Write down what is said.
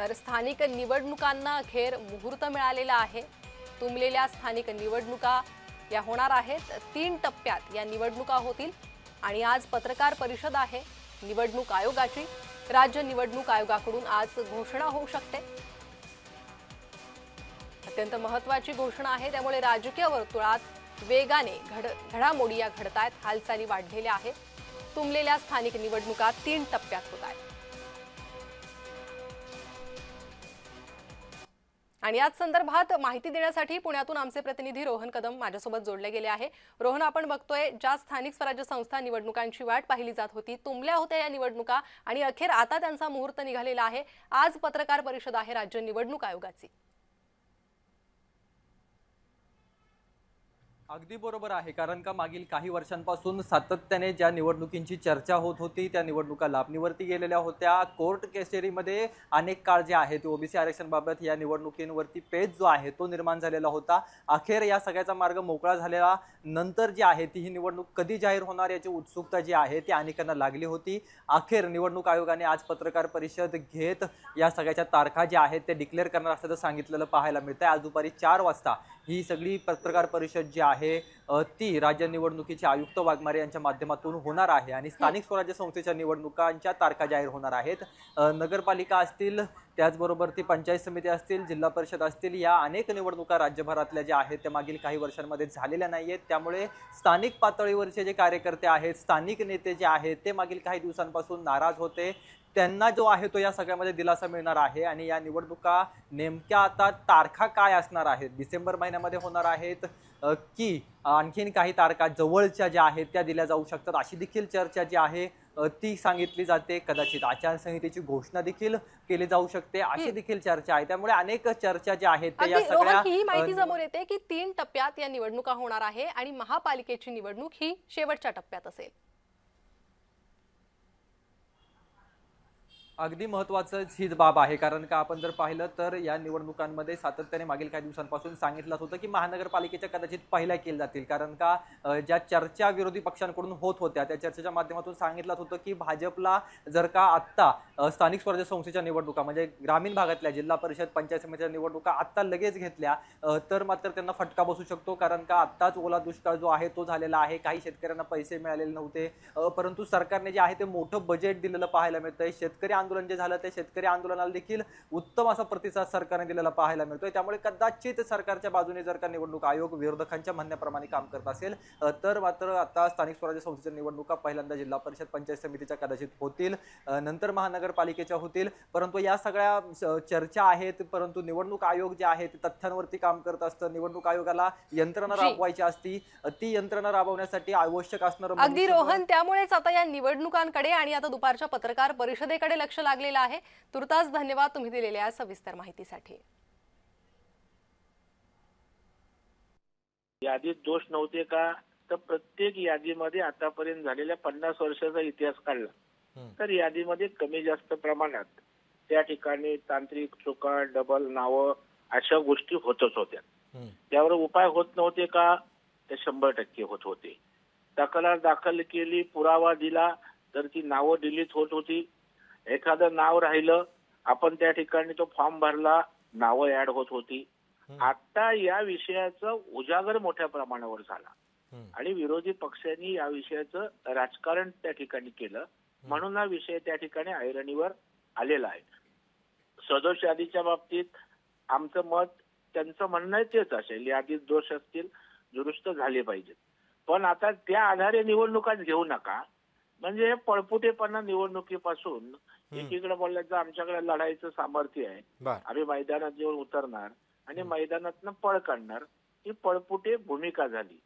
तर स्थानिक निवडणुकांना अखेर मुहूर्त मिळालेला आहे। तुंबलेल्या स्थानिक निवडणुका या होणार आहेत। 3 टप्प्यात या निवडणुका होतील आणि आज पत्रकार परिषद आहे निवडणूक आयोगाची। राज्य निवडणूक आयोगाकडून आज घोषणा होऊ शकते। अत्यंत महत्त्वाची घोषणा आहे, त्यामुळे राजकीय वर्तुळात वेगाने घडामोडी या घडतायत, हालचाली वाढलेल्या आहेत। तुंबलेल्या स्थानिक निवडणुका 3 टप्प्यात होत आहेत। आणि याच संदर्भात माहिती देण्यासाठी पुण्यातून आमचे प्रतिनिधी रोहन कदम माझ्यासोबत जोडले गेले आहे। रोहन, आपण बघतोय ज्या स्थानिक स्वराज्य संस्था निवडणुकांची वाट पाहिली जात होती, तुंबल्या होत्या या निवडणुका आणि अखेर आता त्यांचा मुहूर्त निघालेला आहे। आज पत्रकार परिषद आहे राज्य निवडणूक आयोगाची। अगदी बरोबर आहे, कारण का मागील काही वर्षांपासून सातत्याने ज्या निवडणुकींची चर्चा होत होती त्या निवडणुका लांबणीवरती गेलेल्या होत्या। कोर्ट कचेरीमध्ये अनेक काळ जे आहे ते ओबीसी आरक्षणाबाबत या निवडणुकींवरती पेच जो आहे तो निर्माण झालेला होता। अखेर या सगळ्याचा मार्ग मोकळा झालेला नंतर जी आहे ती ही निवडणूक कधी जाहीर होणार याची उत्सुकता जी आहे ती अनेकांना लागली होती। अखेर निवडणूक आयोगाने आज पत्रकार परिषद घेत या सगळ्याच्या तारखा ज्या आहेत ते डिक्लेअर करणार असल्याचं सांगितलेलं पाहायला मिळतंय। आज दुपारी 4 वाजता ही सगळी पत्रकार परिषद जी आहे ती राज्य निवडणुकीचे आयुक्त वाघमारे यांच्या माध्यमातून होणार आहे आणि स्थानिक स्वराज्य संस्थेच्या निवडणुकांच्या तारखा जाहीर होणार आहेत। नगरपालिका असतील, त्याचबरोबर ती पंचायत समिती असतील, जिल्हा परिषद असतील, या अनेक निवडणुका राज्यभरातल्या ज्या आहेत त्या मागील काही वर्षांमध्ये झालेल्या नाहीयेत। त्यामुळे स्थानिक पातळीवरचे जे कार्यकर्ते आहेत, स्थानिक नेते जे आहेत ते मागील काही दिवसांपासून नाराज होते। त्यांना जो आहे तो या सगळ्यामध्ये दिलासा मिळणार आहे आणि या निवडणुका नेमक्या आता तारखा काय असणार आहेत, डिसेंबर महिन्यामध्ये होणार आहेत की आणखीन काही तारखा जवळच्या ज्या आहेत त्या दिल्या जाऊ शकतात, अशी देखील चर्चा जी आहे ती सांगितली जाते। कदाचित आचारसंहितेची घोषणा देखील केली जाऊ शकते, अशी देखील चर्चा आहे। त्यामुळे अनेक चर्चा ज्या आहेत त्या या सगळ्या ही माहिती समोर येते की 3 टप्प्यात या निवडणुका होणार आहे आणि महापालिकेची निवडणूक ही शेवटच्या टप्प्यात असेल। अगदी महत्त्वाचं हीच बाब आहे, कारण का आपण जर पाहिलं तर या निवडणुकांमध्ये सातत्याने मागील काही दिवसांपासून सांगितलं होतं की महानगरपालिकेच्या कदाचित पहिल्या केल्या जातील, कारण का ज्या चर्चा विरोधी पक्षांकडून होत होत्या त्या चर्चेच्या माध्यमातून सांगितलं होतं की भाजपला जर का आत्ता स्थानिक स्वराज्य संस्थेच्या निवडणुका म्हणजे ग्रामीण भागातल्या जिल्हा परिषद पंचायत समितीच्या निवडणुका आत्ता लगेच घेतल्या तर मात्र त्यांना फटका बसू शकतो, कारण का आत्ताच ओला दुष्काळ जो आहे तो झालेला आहे। काही शेतकऱ्यांना पैसे मिळालेले नव्हते, परंतु सरकारने जे आहे ते मोठं बजेट दिलेलं पाहायला मिळतंय। शेतकरी आंदोलन जे झालं ते शेतकरी आंदोलनाला देखील उत्तम असा प्रतिसाद सरकारने दिलेला पाहायला मिळतोय। त्यामुळे कदाचित सरकारच्या बाजूने जर का निवडणूक आयोग विरोधकांच्या म्हणण्याप्रमाणे काम करत असेल तर मात्र आता स्थानिक स्वराज्य संस्थेच्या निवडणुका पहिल्यांदा जिल्हा परिषद पंचायत समितीच्या कदाचित होतील, नंतर महानगरपालिकेच्या होतील। परंतु या सगळ्या चर्चा आहेत, परंतु निवडणूक आयोग जे आहे ते तथ्यांवरती काम करत असतं। निवडणूक आयोगाला यंत्रणा राबवायची असती, ती यंत्रणा राबवण्यासाठी आवश्यक असणारं अगदी रोहन, त्यामुळेच आता या निवडणुकांकडे आणि आता दुपारच्या पत्रकार परिषदेकडे लक्ष लागलेला आहे। तुर्तास धन्यवाद तुम्ही दिलेल्या सविस्तर माहितीसाठी। यादीत दोष नव्हते का, तर प्रत्येक यादीमध्ये आतापर्यंत झालेल्या 50 वर्षाचा इतिहास काढला तर यादीमध्ये कमी जास्त प्रमाणात त्या ठिकाणी तांत्रिक चुका, डबल नावं अशा गोष्टी होतच होत्या। त्यावर उपाय होत नव्हते का, ते 100% होत होते। तक्रार दाखल केली, पुरावा दिला तर ती नावं डिलीट होत होती। एखादं नाव राहिलं, आपण त्या ठिकाणी तो फॉर्म भरला, नावं ऍड होत होती। आता या विषयाचं उजागर मोठ्या प्रमाणावर झाला आणि विरोधी पक्षांनी या विषयाचं राजकारण त्या ठिकाणी केलं, म्हणून हा विषय त्या ठिकाणी ऐरणीवर आलेला आहे। सदोष यादीच्या बाबतीत आमचं मत, त्यांचं म्हणणं तेच असेल, यादीत दोष असतील दुरुस्त झाले पाहिजेत, पण आता त्या आधारे निवडणुका घेऊ नका। म्हणजे पळपुटेपणा निवडणुकीपासून एकीकडे बोलल्याचं आमच्याकडे लढाईचं सामर्थ्य आहे, आम्ही मैदानात येऊन उतरणार आणि मैदानातनं पळ काढणार, ही पळपुटे भूमिका झाली।